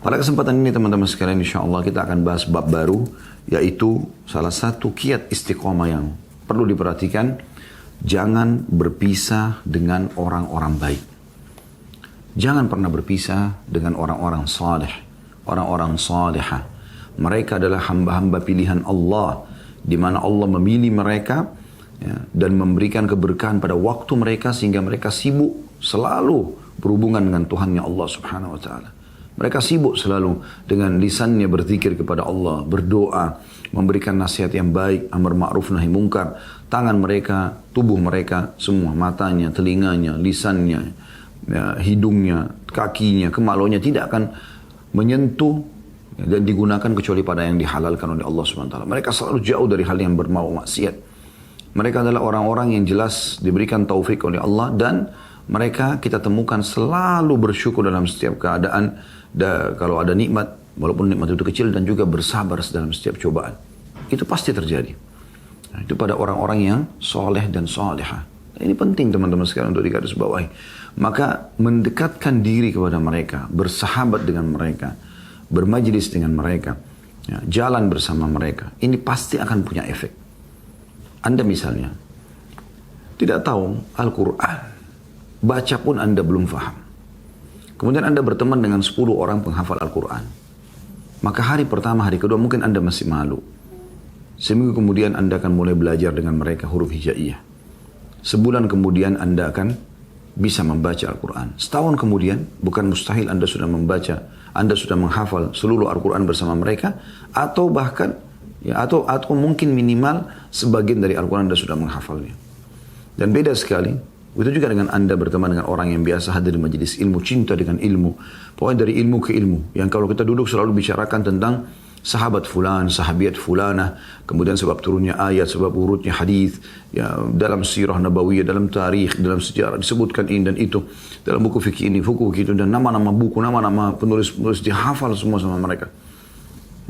Pada kesempatan ini teman-teman sekalian, insya Allah kita akan bahas bab baru, yaitu salah satu kiat istiqomah yang perlu diperhatikan. Jangan berpisah dengan orang-orang baik. Jangan pernah berpisah dengan orang-orang saleh, orang-orang salihah. Mereka adalah hamba-hamba pilihan Allah, di mana Allah memilih mereka dan memberikan keberkahan pada waktu mereka sehingga mereka sibuk selalu berhubungan dengan Tuhannya Allah Subhanahu wa taala. Mereka sibuk selalu dengan lisannya berzikir kepada Allah, berdoa, memberikan nasihat yang baik, amar ma'ruf nahi mungkar. Tangan mereka, tubuh mereka, semua matanya, telinganya, lisannya, hidungnya, kakinya, kemaluannya tidak akan menyentuh dan digunakan kecuali pada yang dihalalkan oleh Allah SWT. Mereka selalu jauh dari hal yang bermau maksiat. Mereka adalah orang-orang yang jelas diberikan taufik oleh Allah, dan mereka kita temukan selalu bersyukur dalam setiap keadaan. Kalau ada nikmat, walaupun nikmat itu kecil, dan juga bersabar dalam setiap cobaan. Itu pasti terjadi. Nah, itu pada orang-orang yang soleh dan solehah. Ini penting teman-teman sekalian untuk digarisbawahi. Maka mendekatkan diri kepada mereka, bersahabat dengan mereka, bermajlis dengan mereka, jalan bersama mereka. Ini pasti akan punya efek. Anda misalnya tidak tahu Al-Quran, baca pun Anda belum faham. Kemudian Anda berteman dengan 10 orang penghafal Al-Quran. Maka hari pertama, hari kedua mungkin Anda masih malu. Seminggu kemudian Anda akan mulai belajar dengan mereka huruf hijaiyah. Sebulan kemudian Anda akan bisa membaca Al-Quran. Setahun kemudian, bukan mustahil Anda sudah membaca, Anda sudah menghafal seluruh Al-Quran bersama mereka, atau bahkan, atau mungkin minimal sebagian dari Al-Quran Anda sudah menghafalnya. Dan beda sekali. Begitu juga dengan Anda berteman dengan orang yang biasa hadir di majelis ilmu, cinta dengan ilmu. Pokoknya dari ilmu ke ilmu. Yang kalau kita duduk selalu bicarakan tentang sahabat fulan, sahabiat fulanah, kemudian sebab turunnya ayat, sebab urutnya hadis, ya, dalam sirah nabawiyah, dalam tarikh, dalam sejarah disebutkan ini dan itu, dalam buku fikih ini, buku itu, dan nama-nama buku, nama-nama penulis-penulis dihafal semua sama mereka.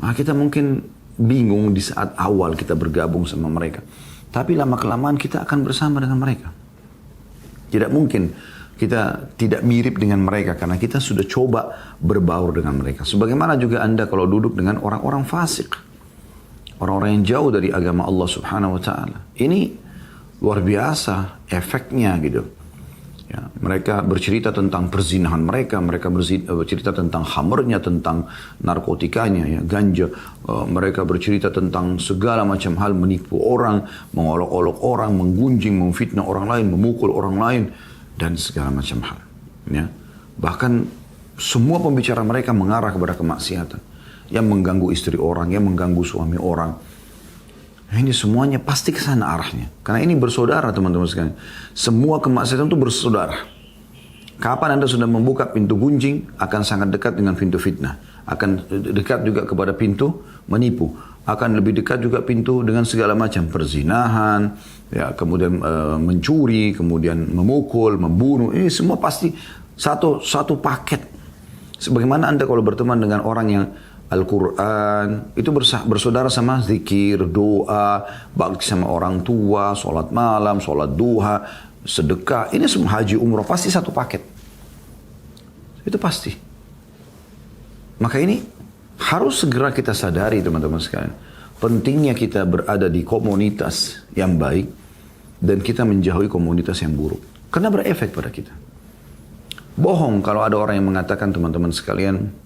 Nah, kita mungkin bingung di saat awal kita bergabung sama mereka. Tapi lama-kelamaan kita akan bersama dengan mereka. Tidak mungkin kita tidak mirip dengan mereka karena kita sudah coba berbaur dengan mereka. Sebagaimana juga Anda kalau duduk dengan orang-orang fasik, orang-orang yang jauh dari agama Allah Subhanahu wa taala. Ini luar biasa efeknya gitu. Ya, mereka bercerita tentang perzinahan mereka bercerita tentang khamrnya, tentang narkotikanya, ya, ganja. Mereka bercerita tentang segala macam hal, menipu orang, mengolok-olok orang, menggunjing, memfitnah orang lain, memukul orang lain, dan segala macam hal. Ya. Bahkan semua pembicara mereka mengarah kepada kemaksiatan, yang mengganggu istri orang, yang mengganggu suami orang. Ini semuanya pasti ke sana arahnya. Karena ini bersaudara teman-teman sekalian. Semua kemaksiatan itu bersaudara. Kapan Anda sudah membuka pintu gunjing, akan sangat dekat dengan pintu fitnah. Akan dekat juga kepada pintu menipu. Akan lebih dekat juga pintu dengan segala macam perzinahan, ya, kemudian mencuri, kemudian memukul, membunuh. Ini semua pasti satu paket. Sebagaimana Anda kalau berteman dengan orang yang Al-Quran, itu bersaudara sama zikir, doa, bakti sama orang tua, sholat malam, sholat duha, sedekah. Ini semua haji, umrah, pasti satu paket. Itu pasti. Maka ini harus segera kita sadari teman-teman sekalian. Pentingnya kita berada di komunitas yang baik dan kita menjauhi komunitas yang buruk. Karena berefek pada kita. Bohong kalau ada orang yang mengatakan teman-teman sekalian,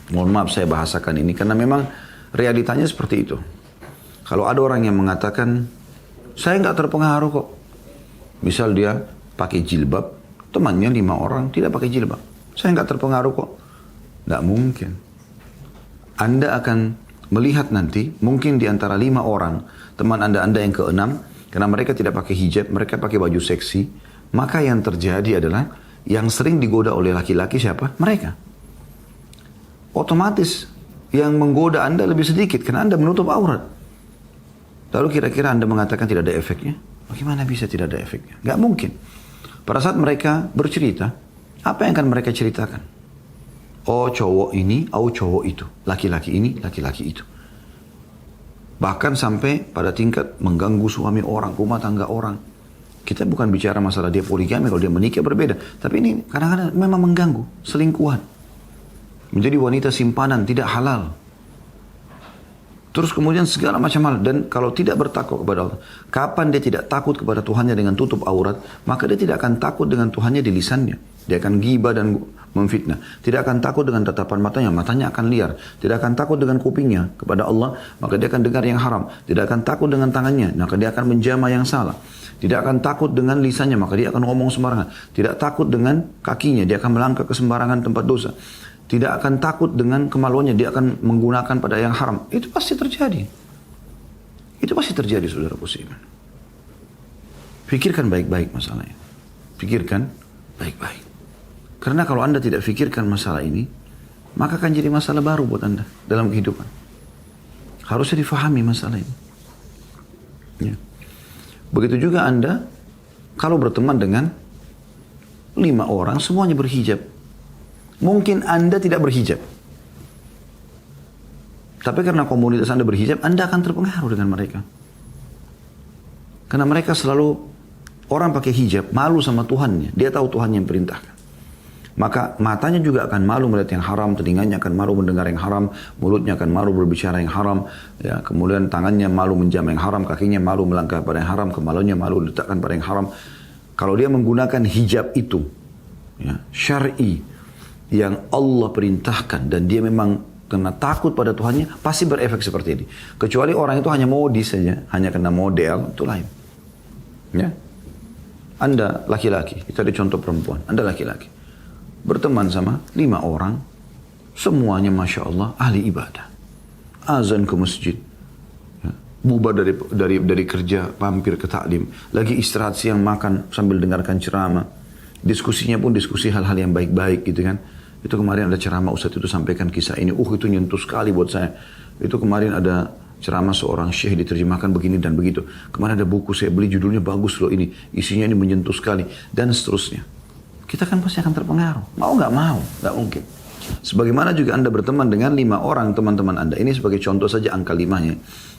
mohon maaf saya bahasakan ini karena memang realitanya seperti itu. Kalau ada orang yang mengatakan, saya nggak terpengaruh kok. Misal dia pakai jilbab, temannya 5 orang tidak pakai jilbab. Saya nggak terpengaruh kok. Nggak mungkin. Anda akan melihat nanti, mungkin di antara 5 orang, teman Anda yang ke-6, karena mereka tidak pakai hijab, mereka pakai baju seksi, maka yang terjadi adalah, yang sering digoda oleh laki-laki siapa? Mereka. Otomatis yang menggoda Anda lebih sedikit karena Anda menutup aurat. Lalu kira-kira Anda mengatakan tidak ada efeknya? Bagaimana bisa tidak ada efeknya? Gak mungkin. Pada saat mereka bercerita, apa yang akan mereka ceritakan? Oh cowok ini, oh cowok itu. Laki-laki ini, laki-laki itu. Bahkan sampai pada tingkat mengganggu suami orang, rumah tangga orang. Kita bukan bicara masalah dia poligami, kalau dia menikah berbeda. Tapi ini kadang-kadang memang mengganggu, selingkuhan. menjadi wanita simpanan, tidak halal. Terus kemudian segala macam hal. Dan kalau tidak bertakwa kepada Allah, kapan dia tidak takut kepada Tuhannya dengan tutup aurat, maka dia tidak akan takut dengan Tuhannya di lisannya. Dia akan ghibah dan memfitnah. Tidak akan takut dengan tatapan matanya, matanya akan liar. Tidak akan takut dengan kupingnya kepada Allah, maka dia akan dengar yang haram. Tidak akan takut dengan tangannya, maka dia akan menjamah yang salah. Tidak akan takut dengan lisannya, maka dia akan ngomong sembarangan. Tidak takut dengan kakinya, dia akan melangkah ke sembarangan tempat dosa. Tidak akan takut dengan kemaluannya, dia akan menggunakan pada yang haram. Itu pasti terjadi. Itu pasti terjadi, saudara muslimin. Pikirkan baik-baik masalahnya. Pikirkan baik-baik. Karena kalau Anda tidak pikirkan masalah ini, maka akan jadi masalah baru buat Anda dalam kehidupan. Harusnya difahami masalah ini. Ya. Begitu juga Anda, kalau berteman dengan 5 orang, semuanya berhijab. Mungkin Anda tidak berhijab. Tapi karena komunitas Anda berhijab, Anda akan terpengaruh dengan mereka. Karena mereka selalu, orang pakai hijab, malu sama Tuhannya. Dia tahu Tuhan yang perintahkan. Maka matanya juga akan malu melihat yang haram, telinganya akan malu mendengar yang haram, mulutnya akan malu berbicara yang haram, ya, kemudian tangannya malu menjamah yang haram, kakinya malu melangkah pada yang haram, kemaluannya malu letakkan pada yang haram. Kalau dia menggunakan hijab itu, ya, syar'i, yang Allah perintahkan, dan dia memang kena takut pada Tuhannya, pasti berefek seperti ini. Kecuali orang itu hanya modis saja, hanya kena model, itu lain. Ya, Anda laki-laki, kita ada contoh perempuan, Anda laki-laki, berteman sama 5 orang, semuanya Masya Allah ahli ibadah, azan ke masjid, ya, bubar dari kerja, mampir ke taklim, lagi istirahat siang makan sambil dengarkan ceramah, diskusinya pun diskusi hal-hal yang baik-baik gitu kan. Itu kemarin ada ceramah Ustadz itu sampaikan kisah ini, itu nyentuh sekali buat saya. Itu kemarin ada ceramah seorang syekh diterjemahkan begini dan begitu. Kemarin ada buku saya beli, judulnya bagus loh ini, isinya ini menyentuh sekali, dan seterusnya. Kita kan pasti akan terpengaruh, mau nggak mau, nggak mungkin. Sebagaimana juga Anda berteman dengan 5 orang teman-teman Anda, ini sebagai contoh saja angka 5-nya.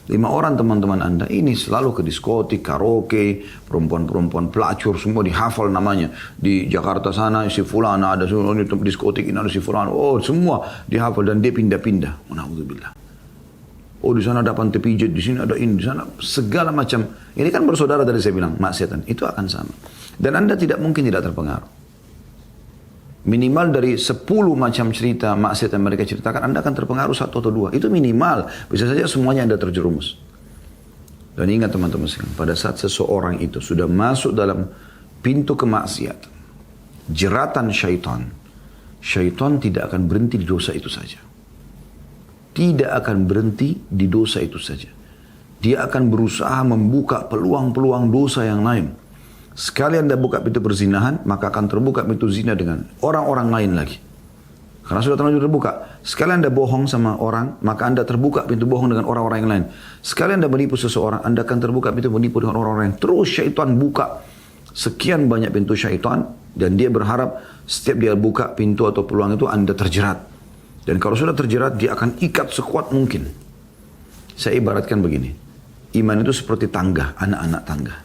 5 orang teman-teman Anda ini selalu ke diskotik, karaoke, perempuan-perempuan pelacur, semua dihafal namanya. Di Jakarta sana si fulana ada, di diskotik ini ada si fulana, oh semua dihafal, dan dia pindah-pindah. Alhamdulillah. Oh di sana ada pantai pijat, di sini ada ini, di sana segala macam. Ini kan bersaudara tadi saya bilang, maksiatan itu akan sama. Dan Anda tidak mungkin tidak terpengaruh. Minimal dari 10 macam cerita maksiat yang mereka ceritakan, Anda akan terpengaruh 1 atau 2. Itu minimal. Bisa saja semuanya Anda terjerumus. Dan ingat teman-teman sekalian, pada saat seseorang itu sudah masuk dalam pintu kemaksiatan, jeratan syaitan, syaitan tidak akan berhenti di dosa itu saja. Tidak akan berhenti di dosa itu saja. Dia akan berusaha membuka peluang-peluang dosa yang lain. Sekali Anda buka pintu perzinahan, maka akan terbuka pintu zina dengan orang-orang lain lagi. Karena sudah terlanjur terbuka. Sekali Anda bohong sama orang, maka Anda terbuka pintu bohong dengan orang-orang yang lain. Sekali Anda menipu seseorang, Anda akan terbuka pintu menipu dengan orang-orang lain. Terus syaitan buka sekian banyak pintu syaitan, dan dia berharap setiap dia buka pintu atau peluang itu Anda terjerat. Dan kalau sudah terjerat, dia akan ikat sekuat mungkin. Saya ibaratkan begini. Iman itu seperti tangga, anak-anak tangga.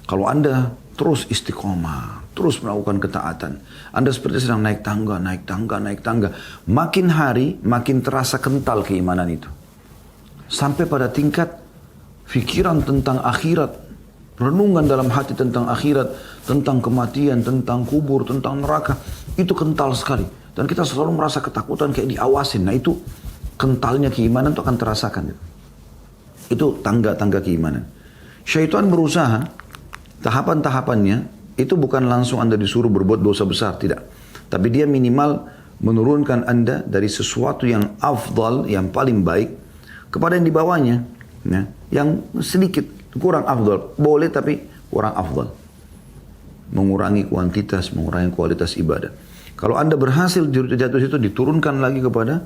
Kalau Anda terus istiqomah, terus melakukan ketaatan, Anda seperti sedang naik tangga, naik tangga, naik tangga. Makin hari, makin terasa kental keimanan itu. Sampai pada tingkat pikiran tentang akhirat, renungan dalam hati tentang akhirat, tentang kematian, tentang kubur, tentang neraka, itu kental sekali. Dan kita selalu merasa ketakutan kayak diawasin. Nah itu kentalnya keimanan itu akan terasakan. Itu tangga-tangga keimanan. Syaitan berusaha, tahapan-tahapannya itu bukan langsung Anda disuruh berbuat dosa besar, tidak. Tapi dia minimal menurunkan Anda dari sesuatu yang afdal, yang paling baik, kepada yang di bawahnya, ya, yang sedikit kurang afdal. Boleh tapi kurang afdal. Mengurangi kuantitas, mengurangi kualitas ibadah. Kalau Anda berhasil jatuh situ, diturunkan lagi kepada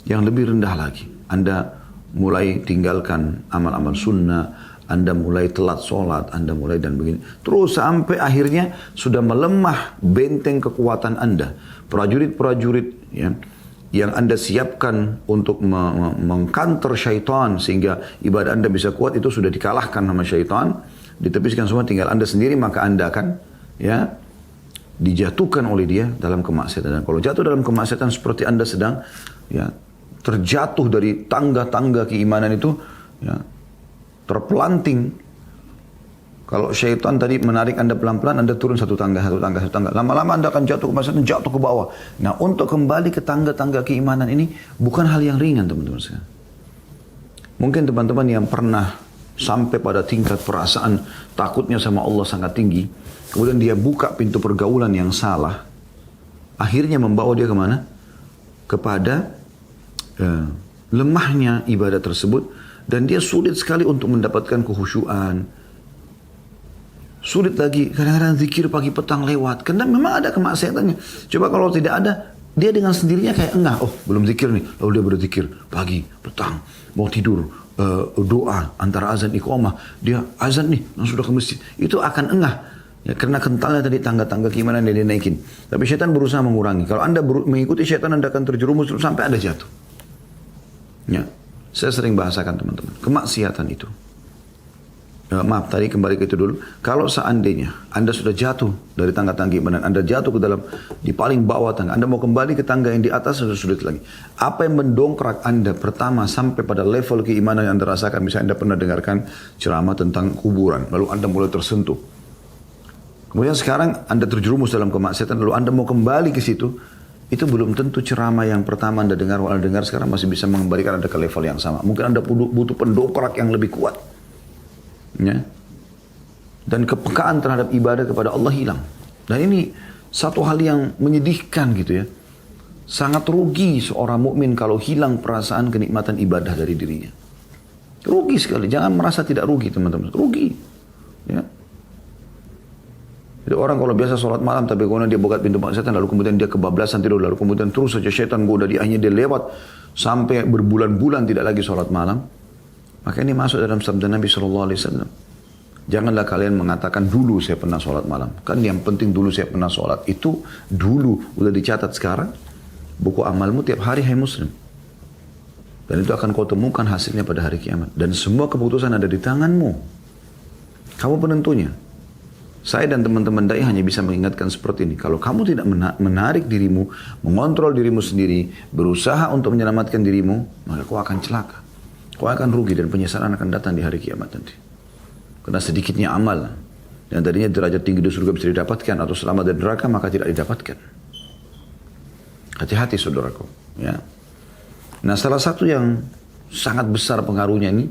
yang lebih rendah lagi. Anda mulai tinggalkan amal-amal sunnah, Anda mulai telat sholat, Anda mulai dan begini. Terus sampai akhirnya sudah melemah benteng kekuatan Anda. Prajurit-prajurit ya, yang Anda siapkan untuk mengkanter syaitan sehingga ibadah Anda bisa kuat, itu sudah dikalahkan sama syaitan. Ditepiskan semua, tinggal Anda sendiri, maka Anda akan ya dijatuhkan oleh dia dalam kemaksiatan. Dan kalau jatuh dalam kemaksiatan seperti Anda sedang ya terjatuh dari tangga-tangga keimanan itu, ya, terpelanting. Kalau syaitan tadi menarik Anda pelan-pelan, Anda turun satu tangga. Lama-lama Anda akan jatuh ke kemaksiatan, jatuh ke bawah. Nah, untuk kembali ke tangga-tangga keimanan ini bukan hal yang ringan, teman-teman sekalian. Mungkin teman-teman yang pernah sampai pada tingkat perasaan takutnya sama Allah sangat tinggi, kemudian dia buka pintu pergaulan yang salah, akhirnya membawa dia kemana? Kepada lemahnya ibadah tersebut, dan dia sulit sekali untuk mendapatkan kekhusyuan. Sulit lagi, kadang-kadang zikir pagi petang lewat, karena memang ada kemaksiatannya. Coba kalau tidak ada, dia dengan sendirinya kayak enggak, oh belum zikir nih, lalu dia berzikir pagi, petang, mau tidur, doa antara azan iqamah, dia azan nih, langsung sudah ke masjid, itu akan engah. Ya, karena kentalnya tadi tangga-tangga keimanan yang dia naikin. Tapi syaitan berusaha mengurangi. Kalau Anda mengikuti syaitan, Anda akan terjerumus sampai Anda jatuh. Ya, saya sering bahasakan teman-teman, kemaksiatan itu. Maaf, tadi kembali ke itu dulu. Kalau seandainya Anda sudah jatuh dari tangga-tangga keimanan, Anda jatuh ke dalam di paling bawah tangga, Anda mau kembali ke tangga yang di atas sudah sulit lagi. Apa yang mendongkrak Anda pertama sampai pada level keimanan yang Anda rasakan? Misalnya Anda pernah dengarkan ceramah tentang kuburan, lalu Anda mulai tersentuh. Kemudian sekarang Anda terjerumus dalam kemaksiatan, lalu Anda mau kembali ke situ. Itu belum tentu ceramah yang pertama Anda dengar, sekarang masih bisa mengembalikan Anda ke level yang sama. Mungkin Anda butuh pendongkrak yang lebih kuat. Ya. Dan kepekaan terhadap ibadah kepada Allah hilang. Dan ini satu hal yang menyedihkan gitu ya. Sangat rugi seorang mukmin kalau hilang perasaan kenikmatan ibadah dari dirinya. Rugi sekali. Jangan merasa tidak rugi, teman-teman. Rugi. Ya. Jadi orang kalau biasa sholat malam tapi kemudian dia buka pintu maksiatan, lalu kemudian dia kebablasan tidur, lalu kemudian terus saja syaitan goda dia, akhirnya dia lewat sampai berbulan-bulan tidak lagi sholat malam. Maka ini masuk dalam sabda Nabi SAW. Janganlah kalian mengatakan dulu saya pernah sholat malam. Kan yang penting dulu saya pernah sholat. Itu dulu udah dicatat sekarang. Buku amalmu tiap hari, hai muslim. Dan itu akan kau temukan hasilnya pada hari kiamat. Dan semua keputusan ada di tanganmu. Kamu penentunya. Saya dan teman-teman dai hanya bisa mengingatkan seperti ini. Kalau kamu tidak menarik dirimu, mengontrol dirimu sendiri, berusaha untuk menyelamatkan dirimu, maka kau akan celaka. Kau akan rugi dan penyesalan akan datang di hari kiamat nanti. Karena sedikitnya amal yang tadinya derajat tinggi di surga bisa didapatkan atau selamat dari neraka, maka tidak didapatkan. Hati-hati saudaraku. Ya. Nah, salah satu yang sangat besar pengaruhnya ini,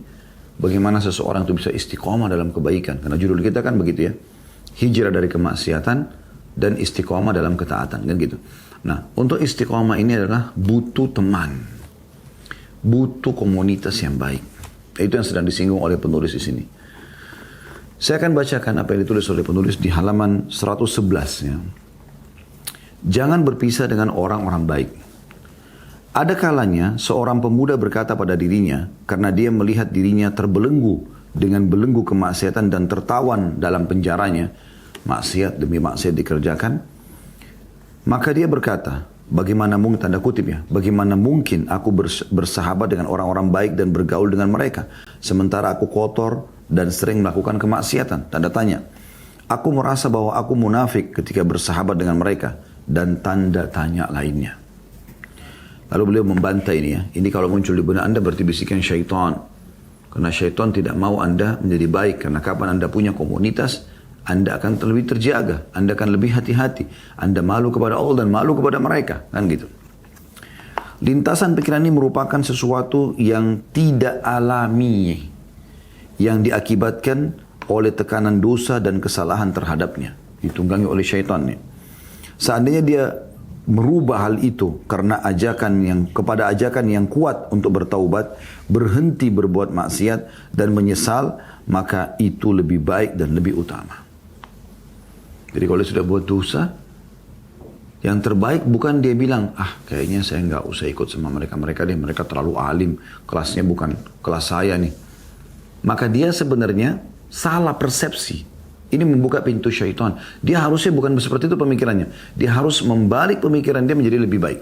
bagaimana seseorang itu bisa istiqomah dalam kebaikan. Karena judul kita kan begitu ya. Hijrah dari kemaksiatan dan istiqomah dalam ketaatan. Kan gitu. Nah, untuk istiqomah ini adalah butuh teman. Butuh komunitas yang baik. Itu yang sedang disinggung oleh penulis di sini. Saya akan bacakan apa yang ditulis oleh penulis di halaman 111. Ya. Jangan berpisah dengan orang-orang baik. Ada kalanya seorang pemuda berkata pada dirinya, karena dia melihat dirinya terbelenggu dengan belenggu kemaksiatan dan tertawan dalam penjaranya, maksiat demi maksiat dikerjakan, maka dia berkata, bagaimana mungkin, tanda kutip ya, bagaimana mungkin aku bersahabat dengan orang-orang baik dan bergaul dengan mereka, sementara aku kotor dan sering melakukan kemaksiatan, tanda tanya. Aku merasa bahwa aku munafik ketika bersahabat dengan mereka, dan tanda tanya lainnya. Lalu beliau membantah ini ya, ini kalau muncul di benak Anda berarti bisikan syaitan. Karena syaitan tidak mau Anda menjadi baik, karena kapan Anda punya komunitas, Anda akan lebih terjaga, Anda akan lebih hati-hati, Anda malu kepada Allah dan malu kepada mereka, kan gitu. Lintasan pikiran ini merupakan sesuatu yang tidak alami, yang diakibatkan oleh tekanan dosa dan kesalahan terhadapnya, ditunggangi oleh syaitan. Seandainya dia merubah hal itu karena kepada ajakan yang kuat untuk bertaubat, berhenti berbuat maksiat dan menyesal, maka itu lebih baik dan lebih utama. Jadi kalau dia sudah buat dosa, yang terbaik bukan dia bilang, kayaknya saya nggak usah ikut sama mereka deh, mereka terlalu alim, kelasnya bukan kelas saya nih. Maka dia sebenarnya salah persepsi. Ini membuka pintu syaitan. Dia harusnya bukan seperti itu pemikirannya. Dia harus membalik pemikiran dia menjadi lebih baik.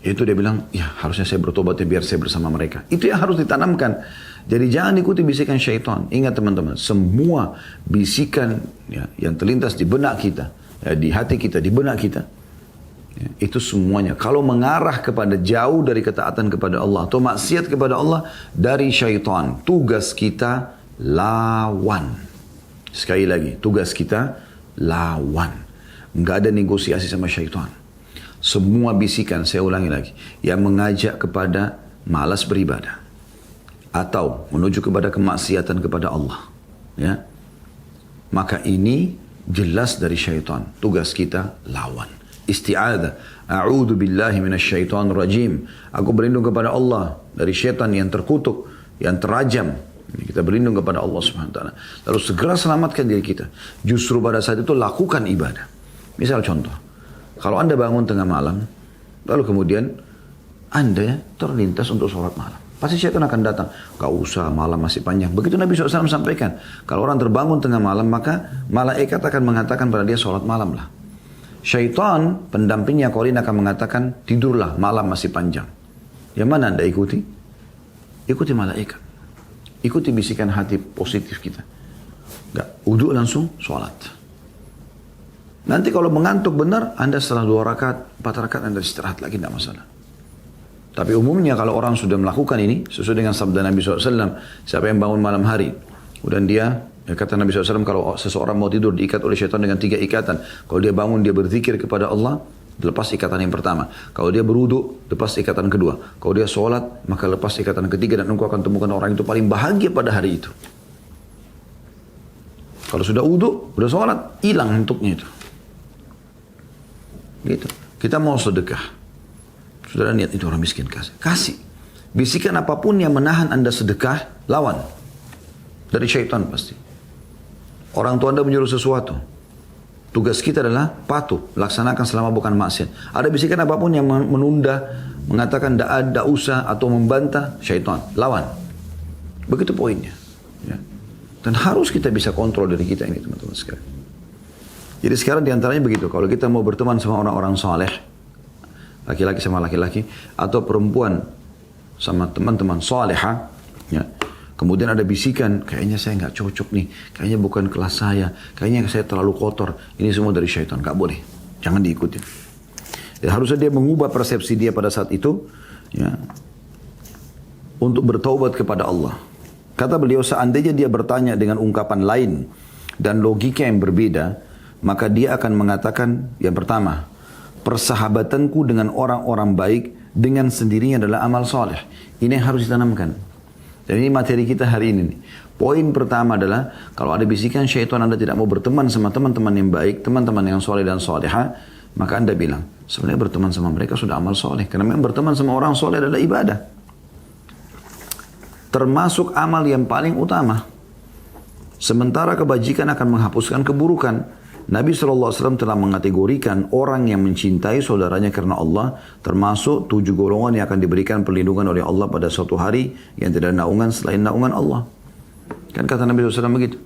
Itu dia bilang, ya harusnya saya bertobat ya biar saya bersama mereka. Itu yang harus ditanamkan. Jadi jangan ikuti bisikan syaitan. Ingat teman-teman, semua bisikan ya, yang terlintas di benak kita, di hati kita, di benak kita. Ya, itu semuanya. Kalau mengarah kepada jauh dari ketaatan kepada Allah atau maksiat kepada Allah dari syaitan, tugas kita lawan. Sekali lagi, tugas kita lawan. Enggak ada negosiasi sama syaitan. Semua bisikan, saya ulangi lagi, yang mengajak kepada malas beribadah atau menuju kepada kemaksiatan kepada Allah, ya, maka ini jelas dari syaitan. Tugas kita lawan. Isti'adzah. A'udzu billahi minasyaitonir rajim. Aku berlindung kepada Allah dari syaitan yang terkutuk, yang terajam. Kita berlindung kepada Allah Subhanahu wa taala. Lalu segera selamatkan diri kita. Justru pada saat itu lakukan ibadah. Misal contoh, kalau Anda bangun tengah malam, lalu kemudian Anda terlintas untuk sholat malam, pasti syaitan akan datang. Gak usah, malam masih panjang. Begitu Nabi SAW sampaikan, kalau orang terbangun tengah malam, maka malaikat akan mengatakan pada dia sholat malam lah. Syaitan, pendampingnya Qarin akan mengatakan, tidurlah, malam masih panjang. Yang mana Anda ikuti? Ikuti malaikat. Ikuti bisikan hati positif kita. Enggak, wudu langsung sholat. Nanti kalau mengantuk benar, Anda setelah 2 rakaat, 4 rakaat, Anda istirahat lagi, tidak masalah. Tapi umumnya kalau orang sudah melakukan ini, sesuai dengan sabda Nabi SAW, siapa yang bangun malam hari, kemudian dia, kata Nabi SAW, kalau seseorang mau tidur diikat oleh syaitan dengan 3 ikatan. Kalau dia bangun, dia berzikir kepada Allah, lepas ikatan yang pertama. Kalau dia berwudu, lepas ikatan kedua. Kalau dia sholat, maka lepas ikatan ketiga, dan engkau akan temukan orang itu paling bahagia pada hari itu. Kalau sudah wudu, sudah sholat, hilang untuknya itu. Gitu. Kita mau sedekah. Saudara niat itu orang miskin, kasih. Bisikan apapun yang menahan Anda sedekah, lawan. Dari syaitan pasti. Orang tua Anda menyuruh sesuatu, tugas kita adalah patuh, laksanakan selama bukan maksiat. Ada bisikan apapun yang menunda, mengatakan tidak usah atau membantah, syaitan, lawan. Begitu poinnya. Ya. Dan harus kita bisa kontrol diri kita ini, teman-teman sekalian. Jadi sekarang diantaranya begitu, kalau kita mau berteman sama orang-orang saleh, laki-laki sama laki-laki, atau perempuan sama teman-teman salehah, ya. Kemudian ada bisikan, kayaknya saya nggak cocok nih, kayaknya bukan kelas saya, kayaknya saya terlalu kotor. Ini semua dari syaitan, nggak boleh, jangan diikuti. Dan harusnya dia mengubah persepsi dia pada saat itu, ya, untuk bertaubat kepada Allah. Kata beliau, seandainya dia bertanya dengan ungkapan lain dan logika yang berbeda, maka dia akan mengatakan yang pertama, persahabatanku dengan orang-orang baik dengan sendirinya adalah amal soleh. Ini yang harus ditanamkan. Dan ini materi kita hari ini. Poin pertama adalah, kalau ada bisikan syaitan Anda tidak mau berteman sama teman-teman yang baik, teman-teman yang soleh dan soleha, maka Anda bilang, sebenarnya berteman sama mereka sudah amal soleh. Karena memang berteman sama orang soleh adalah ibadah. Termasuk amal yang paling utama. Sementara kebajikan akan menghapuskan keburukan. Nabi SAW telah mengategorikan orang yang mencintai saudaranya karena Allah, termasuk 7 golongan yang akan diberikan perlindungan oleh Allah pada suatu hari yang tidak ada naungan selain naungan Allah. Kan kata Nabi SAW begitu.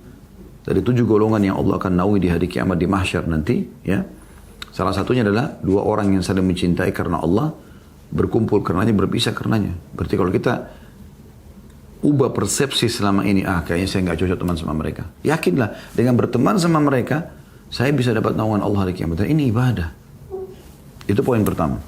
Dari 7 golongan yang Allah akan naungi di hari kiamat di mahsyar nanti, ya. Salah satunya adalah 2 orang yang saling mencintai karena Allah, berkumpul karenanya, berpisah karenanya. Berarti kalau kita ubah persepsi selama ini, kayaknya saya nggak cocok teman sama mereka. Yakinlah, dengan berteman sama mereka, saya bisa dapat naungan Allah hari kiamat. Dan ini ibadah. Itu poin pertama.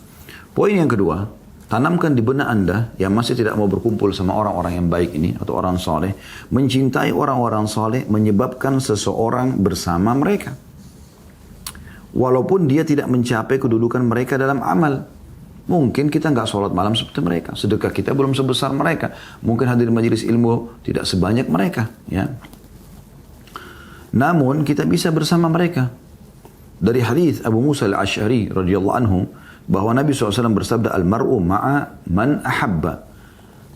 Poin yang kedua, tanamkan di benak Anda yang masih tidak mau berkumpul sama orang-orang yang baik ini atau orang soleh, mencintai orang-orang soleh menyebabkan seseorang bersama mereka. Walaupun dia tidak mencapai kedudukan mereka dalam amal. Mungkin kita nggak sholat malam seperti mereka. Sedekah kita belum sebesar mereka. Mungkin hadir majelis ilmu tidak sebanyak mereka. Ya. Namun kita bisa bersama mereka. Dari hadis Abu Musa al-Ash'ari radhiyallahu anhu, bahwa Nabi SAW bersabda, al-mar'u ma'a man ahabba.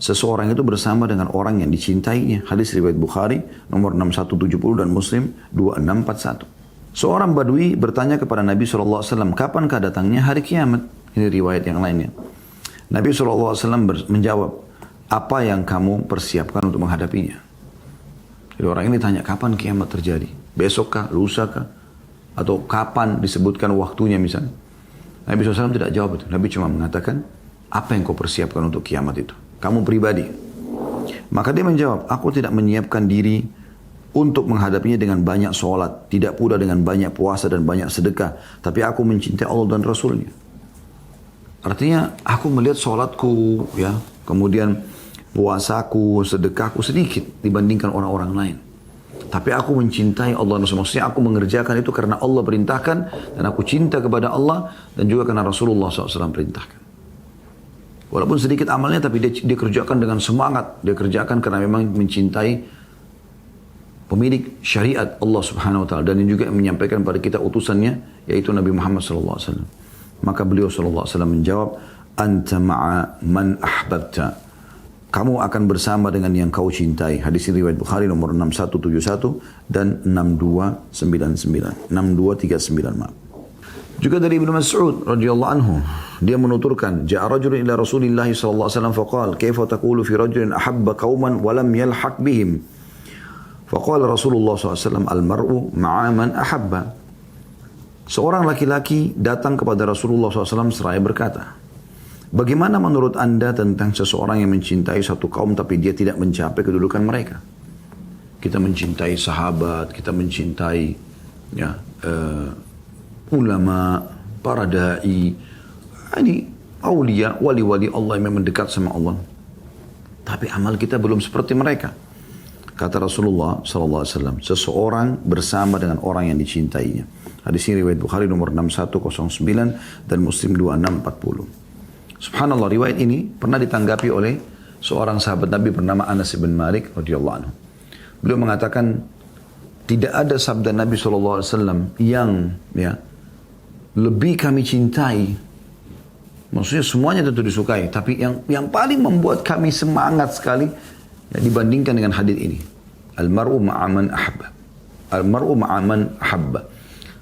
Seseorang itu bersama dengan orang yang dicintainya. Hadis riwayat Bukhari nomor 6170 dan Muslim 2641. Seorang badui bertanya kepada Nabi SAW, kapankah datangnya hari kiamat? Ini riwayat yang lainnya. Nabi SAW menjawab, apa yang kamu persiapkan untuk menghadapinya? Jadi orang ini tanya, kapan kiamat terjadi? Besokkah? Lusakah? Atau kapan disebutkan waktunya misalnya? Nabi SAW tidak jawab itu. Nabi cuma mengatakan, apa yang kau persiapkan untuk kiamat itu? Kamu pribadi. Maka dia menjawab, aku tidak menyiapkan diri untuk menghadapinya dengan banyak sholat, tidak pula dengan banyak puasa dan banyak sedekah, tapi aku mencintai Allah dan Rasulnya. Artinya aku melihat sholatku, ya, kemudian puasaku, sedekahku sedikit dibandingkan orang-orang lain. Tapi aku mencintai Allah dan Rasul. Maksudnya aku mengerjakan itu karena Allah perintahkan, dan aku cinta kepada Allah dan juga karena Rasulullah SAW perintahkan. Walaupun sedikit amalnya, tapi dia kerjakan dengan semangat. Dia kerjakan karena memang mencintai pemilik syariat Allah Subhanahu Wa Taala, dan juga menyampaikan pada kita utusannya, yaitu Nabi Muhammad SAW. Maka beliau SAW menjawab, anta ma'a man ahbabta. Kamu akan bersama dengan yang kau cintai. Hadis riwayat Bukhari nomor 6171 dan 6299. 6239, maaf. Juga dari Ibnu Mas'ud radhiyallahu anhu, dia menuturkan, ja'a rajulun ila Rasulillah sallallahu alaihi wasallam faqala, "Kaifa taqulu fi rajulin ahabba qauman wa lam yalhaq bihim?" Faqala Rasulullah sallallahu alaihi wasallam, "Al-mar'u ma'a man ahabba." Seorang laki-laki datang kepada Rasulullah SAW seraya berkata, bagaimana menurut anda tentang seseorang yang mencintai satu kaum tapi dia tidak mencapai kedudukan mereka? Kita mencintai sahabat, kita mencintai ya, ulama, para da'i, ini aulia, wali-wali Allah yang memang dekat sama Allah. Tapi amal kita belum seperti mereka. Kata Rasulullah SAW, seseorang bersama dengan orang yang dicintainya. Hadis ini riwayat Bukhari nomor 6109 dan Muslim 2640. Subhanallah, riwayat ini pernah ditanggapi oleh seorang sahabat Nabi bernama Anas bin Malik radhiyallahu anhu. Beliau mengatakan, tidak ada sabda Nabi SAW yang ya lebih kami cintai. Maksudnya semuanya tentu disukai, tapi yang paling membuat kami semangat sekali ya, dibandingkan dengan hadis ini. Al-mar'u ma'aman ahabba. Al-mar'u ma'aman ahabba.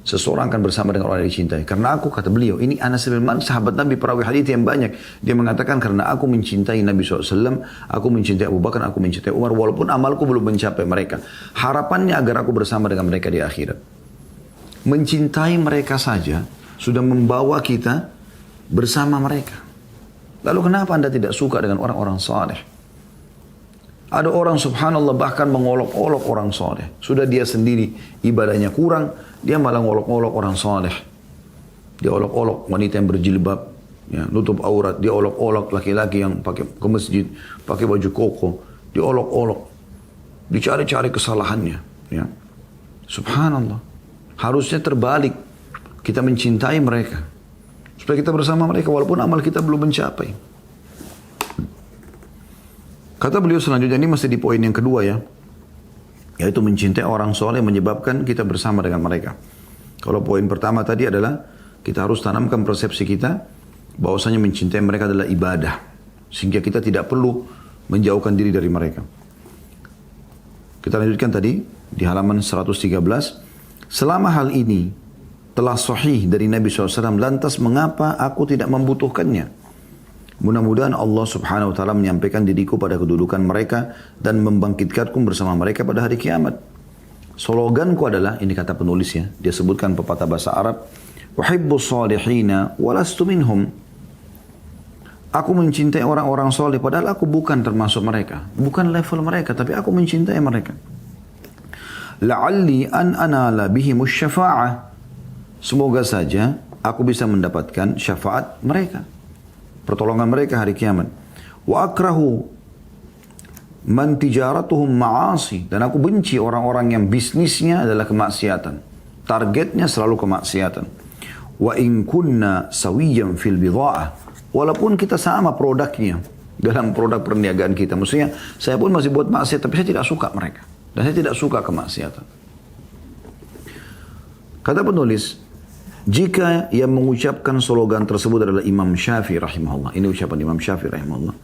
Seseorang akan bersama dengan orang yang dicintai. Karena aku, kata beliau, ini Anas bin Malik, sahabat Nabi, perawi hadis yang banyak. Dia mengatakan, karena aku mencintai Nabi SAW, aku mencintai Abu Bakar, aku mencintai Umar, walaupun amalku belum mencapai mereka. Harapannya agar aku bersama dengan mereka di akhirat. Mencintai mereka saja sudah membawa kita bersama mereka. Lalu kenapa anda tidak suka dengan orang-orang saleh? Ada orang subhanallah bahkan mengolok-olok orang saleh. Sudah dia sendiri ibadahnya kurang, dia malah ngolok-olok orang saleh. Dia olok-olok wanita yang berjilbab, ya, nutup aurat. Dia olok-olok laki-laki yang pakai ke masjid, pakai baju koko. Dia olok-olok. Dicari-cari kesalahannya. Ya. Subhanallah. Harusnya terbalik. Kita mencintai mereka. Supaya kita bersama mereka walaupun amal kita belum mencapai. Kata beliau selanjutnya, ini masih di poin yang kedua ya. Yaitu mencintai orang soleh menyebabkan kita bersama dengan mereka. Kalau poin pertama tadi adalah kita harus tanamkan persepsi kita bahwasanya mencintai mereka adalah ibadah. Sehingga kita tidak perlu menjauhkan diri dari mereka. Kita lanjutkan tadi di halaman 113. Selama hal ini telah sahih dari Nabi SAW, lantas mengapa aku tidak membutuhkannya? Mudah-mudahan Allah Subhanahu Wa Taala menyampaikan diriku pada kedudukan mereka dan membangkitkanku bersama mereka pada hari kiamat. Sloganku adalah, ini kata penulisnya, dia sebutkan pepatah bahasa Arab, uhibbus salihina walastu minhum. Aku mencintai orang-orang soleh padahal aku bukan termasuk mereka, bukan level mereka, tapi aku mencintai mereka. La'alli an anala bihimus syafa'ah. Semoga saja aku bisa mendapatkan syafaat mereka, pertolongan mereka hari kiamat. Wa akrahu man tijaratuhum ma'asi. Dan aku benci orang-orang yang bisnisnya adalah kemaksiatan. Targetnya selalu kemaksiatan. Wa in kunna sawiyan fil bidha'ah. Walaupun kita sama produknya dalam produk perniagaan kita. Maksudnya saya pun masih buat maksiat, tapi saya tidak suka mereka. Dan saya tidak suka kemaksiatan. Kata penulis, jika yang mengucapkan slogan tersebut adalah Imam Syafi'i rahimahullah. Ini ucapan Imam Syafi'i rahimahullah.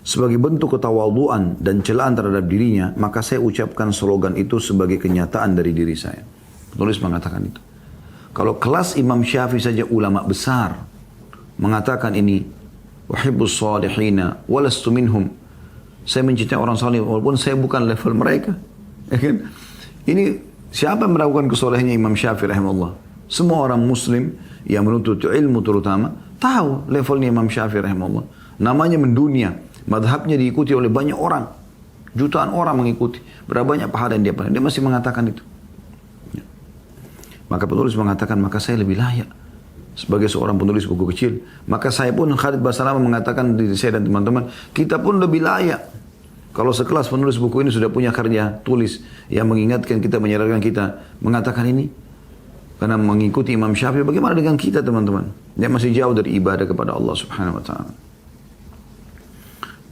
Sebagai bentuk ketawaduan dan celaan terhadap dirinya, maka saya ucapkan slogan itu sebagai kenyataan dari diri saya. Penulis mengatakan itu. Kalau kelas Imam Syafi'i saja ulama besar mengatakan ini, wahibbus salihina walastu minhum. Saya mencintai orang salih walaupun saya bukan level mereka. Ya kan? Ini siapa yang melakukan kesolehannya Imam Syafi'i rahimahullah? Semua orang muslim yang menuntut ilmu terutama tahu levelnya Imam Syafi'i rahimahullah. Namanya mendunia, madhabnya diikuti oleh banyak orang. Jutaan orang mengikuti. Berapa banyak pahala yang dia punya. Dia masih mengatakan itu. Maka penulis mengatakan, maka saya lebih layak sebagai seorang penulis buku kecil. Maka saya pun, Khalid Basalamah mengatakan diri saya dan teman-teman, kita pun lebih layak. Kalau sekelas penulis buku ini sudah punya karya tulis yang mengingatkan kita, menyadarkan kita, mengatakan ini, karena mengikuti Imam Syafi'i, bagaimana dengan kita teman-teman? Dia masih jauh dari ibadah kepada Allah Subhanahu Wa Taala.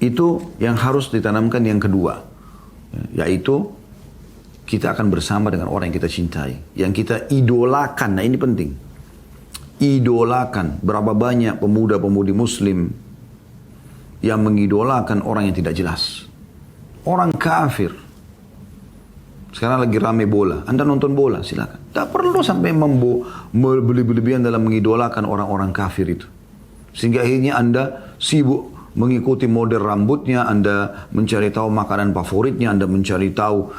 Itu yang harus ditanamkan yang kedua, yaitu kita akan bersama dengan orang yang kita cintai, yang kita idolakan. Nah ini penting, idolakan. Berapa banyak pemuda-pemudi Muslim yang mengidolakan orang yang tidak jelas, orang kafir. Sekarang lagi rame bola, Anda nonton bola silakan. Tak perlu sampai berlebihan dalam mengidolakan orang-orang kafir itu, sehingga akhirnya Anda sibuk mengikuti model rambutnya, Anda mencari tahu makanan favoritnya, Anda mencari tahu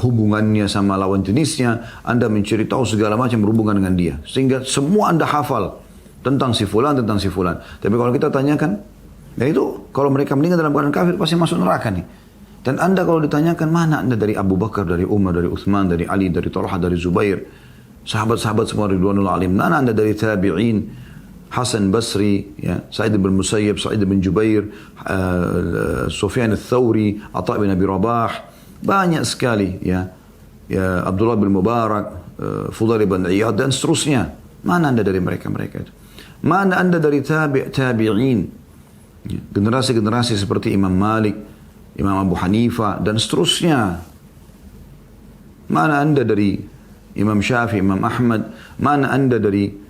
hubungannya sama lawan jenisnya, Anda mencari tahu segala macam berhubungan dengan dia. Sehingga semua Anda hafal tentang si fulan, tentang si fulan. Tapi kalau kita tanyakan, ya itu kalau mereka meninggal dalam keadaan kafir pasti masuk neraka nih. Dan Anda kalau ditanyakan, mana Anda dari Abu Bakar, dari Umar, dari Uthman, dari Ali, dari Talha, dari Zubair, sahabat-sahabat semua ridwanul alim. Mana Anda dari tabi'in, Hasan Basri, ya, Sa'id bin Musayyib, Sa'id bin Jubair, Sufyan al-Thawri, Atha bin Abi Rabah, banyak sekali, ya, Abdullah bin Mubarak, Fudail bin Iyad, dan seterusnya. Mana Anda dari mereka-mereka itu? Mana Anda dari tabi'in, generasi-generasi seperti Imam Malik, Imam Abu Hanifah, dan seterusnya. Mana Anda dari Imam Syafi'i, Imam Ahmad? Mana Anda dari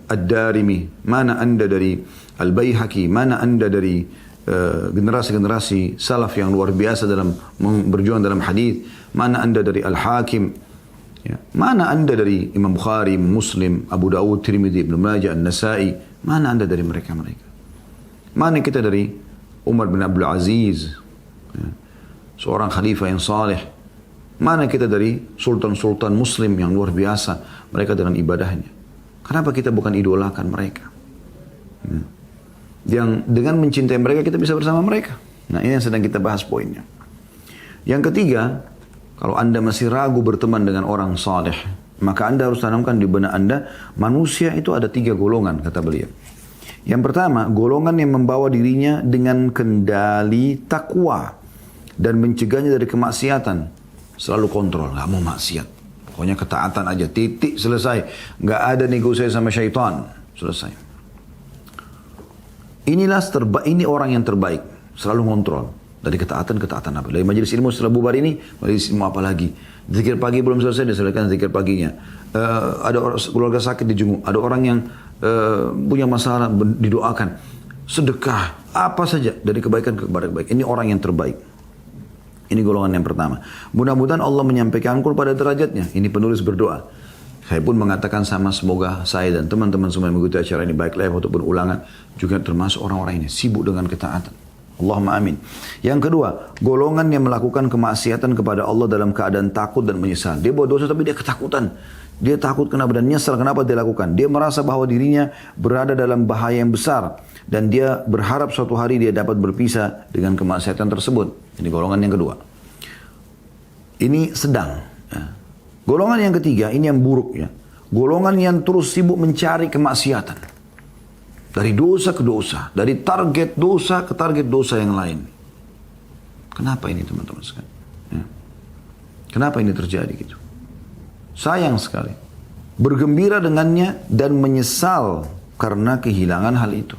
Ad-Darimi, mana Anda dari Al-Baihaqi, mana Anda dari generasi-generasi salaf yang luar biasa dalam berjuang dalam hadis, mana Anda dari Al-Hakim, ya, mana Anda dari Imam Bukhari, Muslim, Abu Dawud, Tirmidzi, Ibn Majah, An-Nasai, mana Anda dari mereka-mereka? Mana kita dari Umar bin Abdul Aziz, ya, seorang khalifah yang saleh? Mana kita dari sultan-sultan Muslim yang luar biasa mereka dalam ibadahnya? Kenapa kita bukan idolakan mereka? Yang dengan mencintai mereka kita bisa bersama mereka. Nah ini yang sedang kita bahas poinnya. Yang ketiga, kalau Anda masih ragu berteman dengan orang saleh, maka Anda harus tanamkan di benak Anda, manusia itu ada 3 golongan, kata beliau. Yang pertama, golongan yang membawa dirinya dengan kendali takwa dan mencegahnya dari kemaksiatan. Selalu kontrol, nggak mau maksiat. Pokoknya ketaatan aja, titik, selesai. Nggak ada negosiasi sama syaitan, selesai. Inilah ini orang yang terbaik, selalu kontrol. Dari ketaatan apa? Dari majelis ilmu setelah bubar ini, majelis ilmu apa lagi? Zikir pagi belum selesai, diselesaikan zikir paginya. Ada orang keluarga sakit dijenguk, ada orang yang punya masalah didoakan. Sedekah, apa saja dari kebaikan kepada kebaikan. Ini orang yang terbaik. Ini golongan yang pertama. Mudah-mudahan Allah menyampaikanku pada derajatnya. Ini penulis berdoa. Saya pun mengatakan sama, semoga saya dan teman-teman semua yang mengikuti acara ini, baik live ataupun ulangan, juga termasuk orang-orang ini sibuk dengan ketaatan. Allahumma amin. Yang kedua, golongan yang melakukan kemaksiatan kepada Allah dalam keadaan takut dan menyesal. Dia buat dosa tapi dia ketakutan. Dia takut kenapa dan nyesal kenapa dia lakukan. Dia merasa bahwa dirinya berada dalam bahaya yang besar. Dan dia berharap suatu hari dia dapat berpisah dengan kemaksiatan tersebut. Ini golongan yang kedua. Ini sedang. Ya. Golongan yang ketiga, ini yang buruk. Ya. Golongan yang terus sibuk mencari kemaksiatan. Dari dosa ke dosa. Dari target dosa ke target dosa yang lain. Kenapa ini teman-teman sekalian? Ya. Kenapa ini terjadi gitu? Sayang sekali. Bergembira dengannya dan menyesal karena kehilangan hal itu.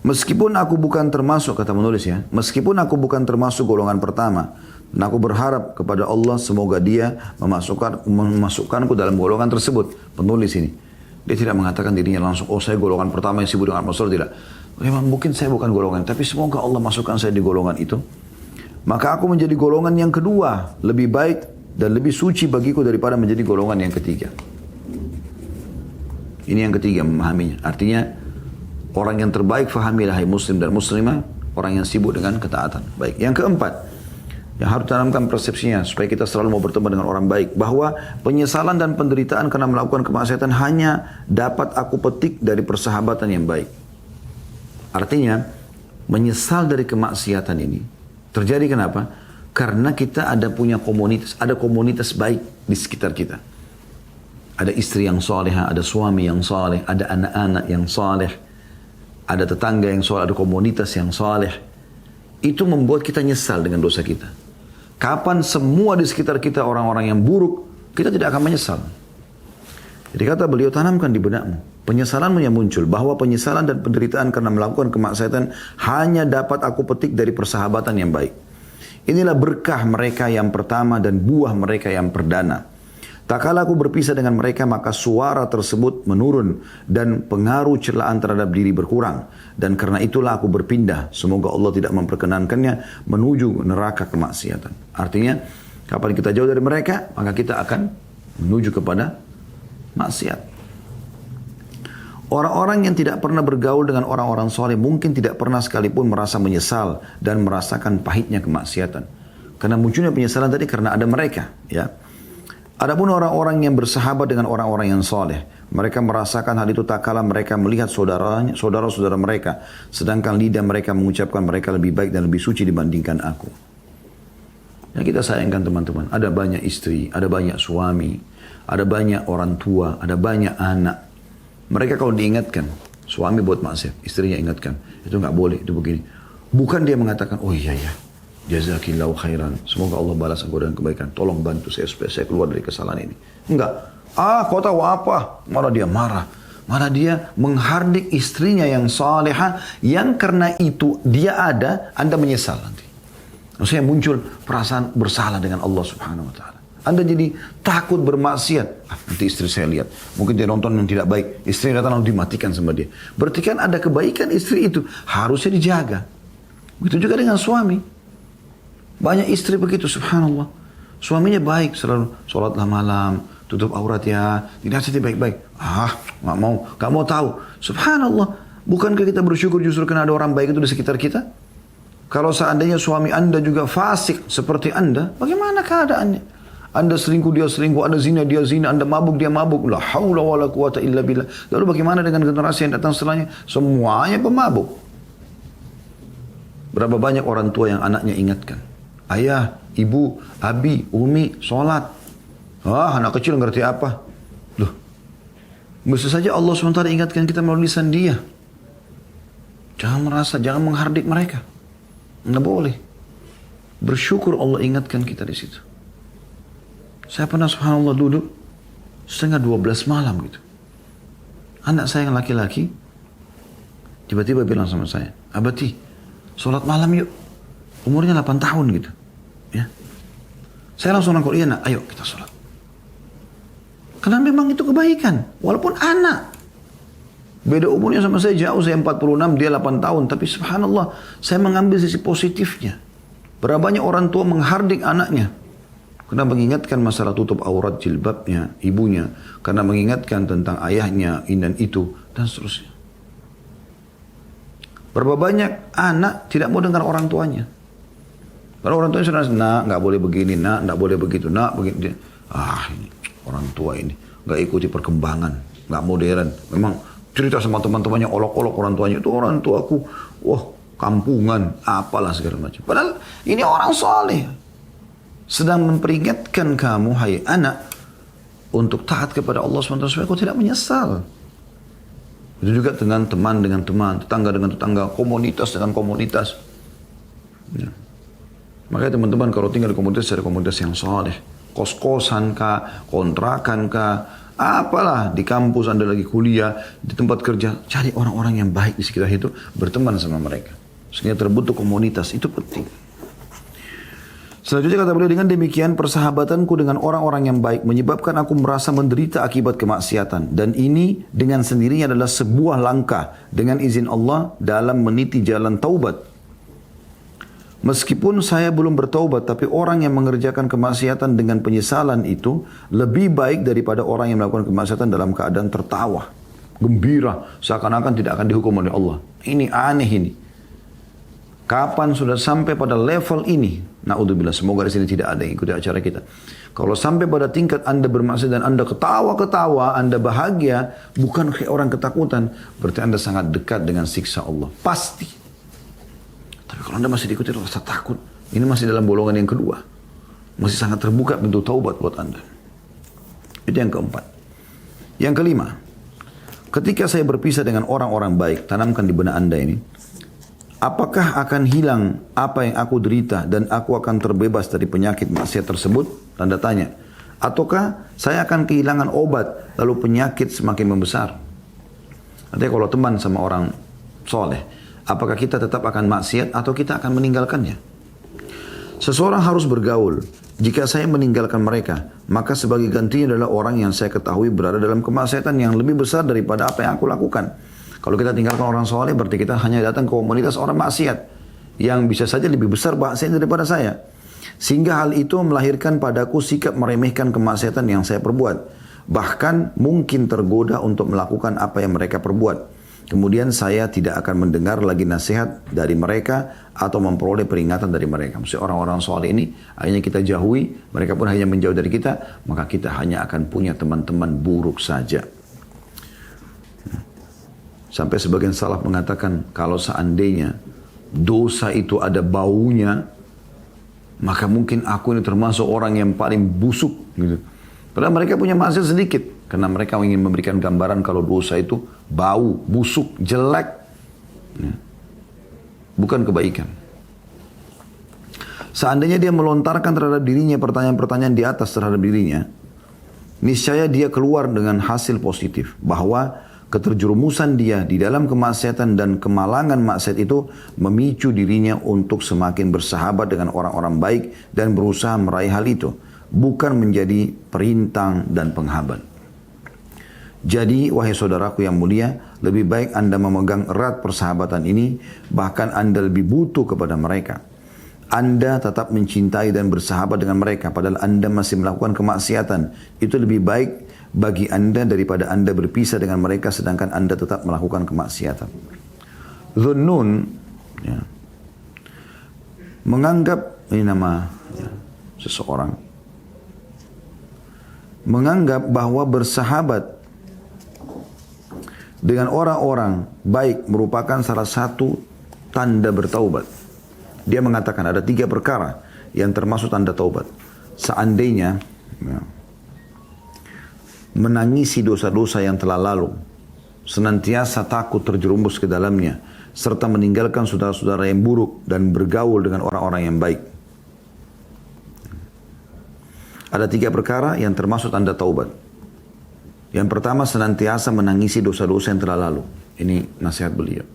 Meskipun aku bukan termasuk, kata menulis ya, meskipun aku bukan termasuk golongan pertama, dan aku berharap kepada Allah semoga dia memasukkanku dalam golongan tersebut. Penulis ini, dia tidak mengatakan dirinya langsung, oh saya golongan pertama yang sibuk dengan masalah, tidak. Memang mungkin saya bukan golongan, tapi semoga Allah masukkan saya di golongan itu. Maka aku menjadi golongan yang kedua, lebih baik dan lebih suci bagiku daripada menjadi golongan yang ketiga. Ini yang ketiga memahaminya. Artinya, orang yang terbaik fahamilah hai muslim dan muslimah, orang yang sibuk dengan ketaatan. Baik. Yang keempat, yang harus tanamkan persepsinya supaya kita selalu mau bertemu dengan orang baik, bahwa penyesalan dan penderitaan karena melakukan kemaksiatan hanya dapat aku petik dari persahabatan yang baik. Artinya, menyesal dari kemaksiatan ini terjadi kenapa? Karena kita punya komunitas, ada komunitas baik di sekitar kita. Ada istri yang salehah, ada suami yang saleh, ada anak-anak yang saleh, ada tetangga yang saleh, ada komunitas yang saleh. Itu membuat kita nyesal dengan dosa kita. Kapan semua di sekitar kita orang-orang yang buruk, kita tidak akan menyesal. Jadi kata beliau, tanamkan di benakmu penyesalanmu yang muncul, bahwa penyesalan dan penderitaan karena melakukan kemaksiatan hanya dapat aku petik dari persahabatan yang baik. Inilah berkah mereka yang pertama dan buah mereka yang perdana. Tak kala aku berpisah dengan mereka, maka suara tersebut menurun dan pengaruh celaan terhadap diri berkurang. Dan karena itulah aku berpindah. Semoga Allah tidak memperkenankannya menuju neraka kemaksiatan. Artinya, kapan kita jauh dari mereka, maka kita akan menuju kepada maksiat. Orang-orang yang tidak pernah bergaul dengan orang-orang soleh mungkin tidak pernah sekalipun merasa menyesal dan merasakan pahitnya kemaksiatan. Karena munculnya penyesalan tadi karena ada mereka, ya. Adapun orang-orang yang bersahabat dengan orang-orang yang soleh, mereka merasakan hal itu tak kala mereka melihat saudara-saudara mereka, sedangkan lidah mereka mengucapkan mereka lebih baik dan lebih suci dibandingkan aku. Yang kita sayangkan teman-teman, ada banyak istri, ada banyak suami, ada banyak orang tua, ada banyak anak. Mereka kalau diingatkan, suami buat maksiat, istrinya ingatkan, itu nggak boleh, itu begini. Bukan dia mengatakan, oh iya ya, jazakillahu khairan, semoga Allah balas aku dengan kebaikan, tolong bantu saya supaya saya keluar dari kesalahan ini. Enggak, kau tahu apa? Malah dia marah. Malah dia menghardik istrinya yang salehah, yang karena itu dia ada, Anda menyesal nanti. Maksudnya muncul perasaan bersalah dengan Allah subhanahu wa ta'ala. Anda jadi takut bermaksiat. Nanti istri saya lihat. Mungkin dia nonton yang tidak baik. Istri datang lalu dimatikan sama dia. Berarti kan ada kebaikan istri itu. Harusnya dijaga. Begitu juga dengan suami. Banyak istri begitu, subhanallah. Suaminya baik, selalu sholatlah malam, tutup aurat ya, dinasihati baik-baik. Nggak mau, nggak mau tahu. Subhanallah. Bukankah kita bersyukur justru karena ada orang baik itu di sekitar kita? Kalau seandainya suami Anda juga fasik seperti Anda, bagaimana keadaannya? Anda selingkuh, dia selingkuh, Anda zina, dia zina, Anda mabuk, dia mabuk. La haula wa la quwata illa billah. Lalu bagaimana dengan generasi yang datang setelahnya? Semuanya pemabuk. Berapa banyak orang tua yang anaknya ingatkan. Ayah, ibu, abi, umi, sholat. Anak kecil ngerti apa? Loh, mesti saja Allah SWT ingatkan kita melalui lisan dia. Jangan merasa, jangan menghardik mereka. Nggak boleh. Bersyukur Allah ingatkan kita di situ. Saya pernah subhanallah duduk 11:30 malam gitu. Anak saya yang laki-laki tiba-tiba bilang sama saya, Abati, sholat malam yuk. Umurnya 8 tahun gitu. Ya. Saya langsung nangkut, iya nak, ayo kita sholat. Karena memang itu kebaikan. Walaupun anak. Beda umurnya sama saya jauh, saya 46, dia 8 tahun. Tapi subhanallah, saya mengambil sisi positifnya. Berapa banyak orang tua menghardik anaknya. Karena mengingatkan masalah tutup aurat jilbabnya, ibunya. Karena mengingatkan tentang ayahnya, ini dan itu, dan seterusnya. Berapa banyak anak tidak mau dengar orang tuanya. Kalau orang tuanya sudah, nak, nggak boleh begini, nak, nggak boleh begitu, nak, begini. Ini orang tua ini, nggak ikuti perkembangan, nggak modern. Memang cerita sama teman-temannya, olok-olok orang tuanya, itu orang tuaku, wah, kampungan, apalah segala macam. Padahal ini orang soleh. Sedang memperingatkan kamu, hai anak, untuk taat kepada Allah SWT supaya kau tidak menyesal. Itu juga dengan teman, tetangga dengan tetangga, komunitas dengan komunitas. Ya. Makanya teman-teman kalau tinggal di komunitas, ada komunitas yang soleh. Kos-kosan kah, kontrakan kah, apalah, di kampus Anda lagi kuliah, di tempat kerja, cari orang-orang yang baik di sekitar itu, berteman sama mereka. Sehingga terbentuk komunitas, itu penting. Selanjutnya kata beliau, dengan demikian persahabatanku dengan orang-orang yang baik menyebabkan aku merasa menderita akibat kemaksiatan. Dan ini dengan sendirinya adalah sebuah langkah dengan izin Allah dalam meniti jalan taubat. Meskipun saya belum bertaubat, tapi orang yang mengerjakan kemaksiatan dengan penyesalan itu lebih baik daripada orang yang melakukan kemaksiatan dalam keadaan tertawa, gembira, seakan-akan tidak akan dihukum oleh Allah. Ini aneh ini. Kapan sudah sampai pada level ini? Na'udzubillah, semoga di sini tidak ada yang ikuti acara kita. Kalau sampai pada tingkat Anda bermaksiat dan Anda ketawa-ketawa, Anda bahagia, bukan kayak orang ketakutan, berarti Anda sangat dekat dengan siksa Allah. Pasti. Tapi kalau Anda masih diikuti rasa takut, ini masih dalam golongan yang kedua. Masih sangat terbuka pintu taubat buat Anda. Itu yang keempat. Yang kelima, ketika saya berpisah dengan orang-orang baik, tanamkan di benak Anda ini, apakah akan hilang apa yang aku derita dan aku akan terbebas dari penyakit maksiat tersebut? Tanda tanya. Ataukah saya akan kehilangan obat lalu penyakit semakin membesar? Artinya kalau teman sama orang soleh, apakah kita tetap akan maksiat atau kita akan meninggalkannya? Seseorang harus bergaul. Jika saya meninggalkan mereka, maka sebagai gantinya adalah orang yang saya ketahui berada dalam kemaksiatan yang lebih besar daripada apa yang aku lakukan. Kalau kita tinggalkan orang soleh, berarti kita hanya datang ke komunitas orang maksiat yang bisa saja lebih besar maksiatnya daripada saya. Sehingga hal itu melahirkan padaku sikap meremehkan kemaksiatan yang saya perbuat. Bahkan mungkin tergoda untuk melakukan apa yang mereka perbuat. Kemudian saya tidak akan mendengar lagi nasihat dari mereka atau memperoleh peringatan dari mereka. Maksudnya orang-orang soleh ini akhirnya kita jauhi, mereka pun hanya menjauh dari kita, maka kita hanya akan punya teman-teman buruk saja. Sampai sebagian salaf mengatakan kalau seandainya dosa itu ada baunya, maka mungkin aku ini termasuk orang yang paling busuk gitu. Padahal mereka punya maksiat sedikit. Karena mereka ingin memberikan gambaran kalau dosa itu bau, busuk, jelek. Ya. Bukan kebaikan. Seandainya dia melontarkan terhadap dirinya pertanyaan-pertanyaan di atas terhadap dirinya, niscaya dia keluar dengan hasil positif. Bahwa keterjerumusan dia di dalam kemaksiatan dan kemalangan maksiat itu memicu dirinya untuk semakin bersahabat dengan orang-orang baik dan berusaha meraih hal itu. Bukan menjadi perintang dan penghabat. Jadi, wahai saudaraku yang mulia, lebih baik Anda memegang erat persahabatan ini, bahkan Anda lebih butuh kepada mereka. Anda tetap mencintai dan bersahabat dengan mereka, padahal Anda masih melakukan kemaksiatan. Itu lebih baik bagi Anda daripada Anda berpisah dengan mereka, sedangkan Anda tetap melakukan kemaksiatan. Dhunnun, ya, menganggap, ini nama ya, seseorang, menganggap bahwa bersahabat dengan orang-orang baik merupakan salah satu tanda bertaubat. Dia mengatakan ada 3 perkara yang termasuk tanda taubat. Seandainya ya, menangisi dosa-dosa yang telah lalu, senantiasa takut terjerumus ke dalamnya, serta meninggalkan saudara-saudara yang buruk dan bergaul dengan orang-orang yang baik. Ada 3 perkara yang termasuk tanda taubat. Yang pertama, senantiasa menangisi dosa-dosa yang telah lalu. Ini nasihat beliau.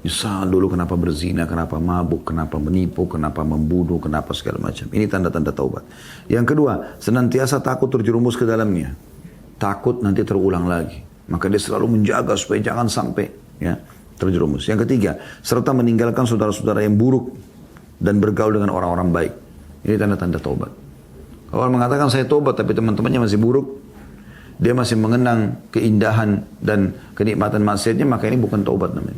Nyesal dulu kenapa berzina, kenapa mabuk, kenapa menipu, kenapa membunuh, kenapa segala macam. Ini tanda-tanda taubat. Yang kedua, senantiasa takut terjerumus ke dalamnya. Takut nanti terulang lagi. Maka dia selalu menjaga supaya jangan sampai ya, terjerumus. Yang ketiga, serta meninggalkan saudara-saudara yang buruk dan bergaul dengan orang-orang baik. Ini tanda-tanda taubat. Kalau orang mengatakan saya taubat tapi teman-temannya masih buruk, dia masih mengenang keindahan dan kenikmatan maksiatnya, maka ini bukan taubat namanya.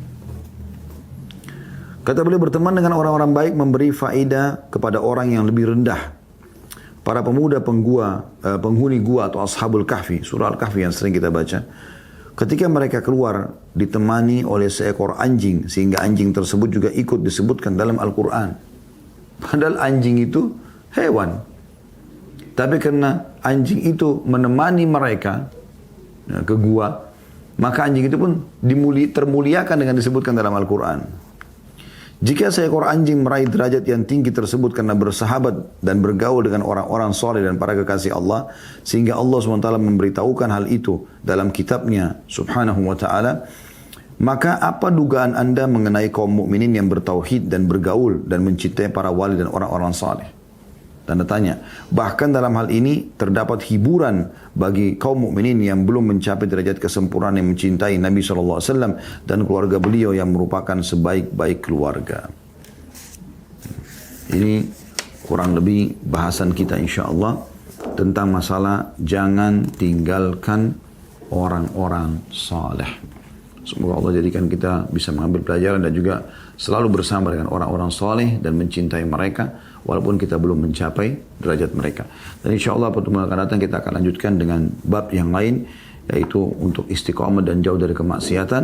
Kata beliau, berteman dengan orang-orang baik memberi faedah kepada orang yang lebih rendah. Para pemuda penghuni gua atau Ashabul Kahfi, surah Al-Kahfi yang sering kita baca. Ketika mereka keluar ditemani oleh seekor anjing, sehingga anjing tersebut juga ikut disebutkan dalam Al-Quran. Padahal anjing itu hewan. Tapi karena anjing itu menemani mereka ya, ke gua, maka anjing itu pun termuliakan dengan disebutkan dalam Al-Quran. Jika seekor anjing meraih derajat yang tinggi tersebut karena bersahabat dan bergaul dengan orang-orang soleh dan para kekasih Allah, sehingga Allah SWT memberitahukan hal itu dalam kitabnya subhanahu wa ta'ala, maka apa dugaan Anda mengenai kaum mukminin yang bertauhid dan bergaul dan mencintai para wali dan orang-orang saleh? Tanda tanya. Bahkan dalam hal ini terdapat hiburan bagi kaum mukminin yang belum mencapai derajat kesempurnaan yang mencintai Nabi SAW dan keluarga beliau yang merupakan sebaik-baik keluarga. Ini kurang lebih bahasan kita insyaAllah tentang masalah jangan tinggalkan orang-orang saleh. Semoga Allah jadikan kita bisa mengambil pelajaran dan juga selalu bersama dengan orang-orang saleh dan mencintai mereka walaupun kita belum mencapai derajat mereka. Dan insya Allah pertemuan akan datang kita akan lanjutkan dengan bab yang lain, yaitu untuk istiqamah dan jauh dari kemaksiatan.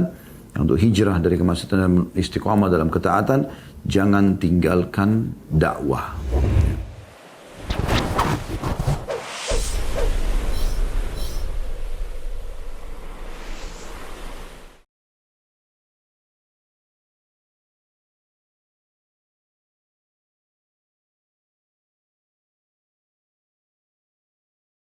untuk hijrah dari kemaksiatan dan istiqamah dalam ketaatan, jangan tinggalkan dakwah.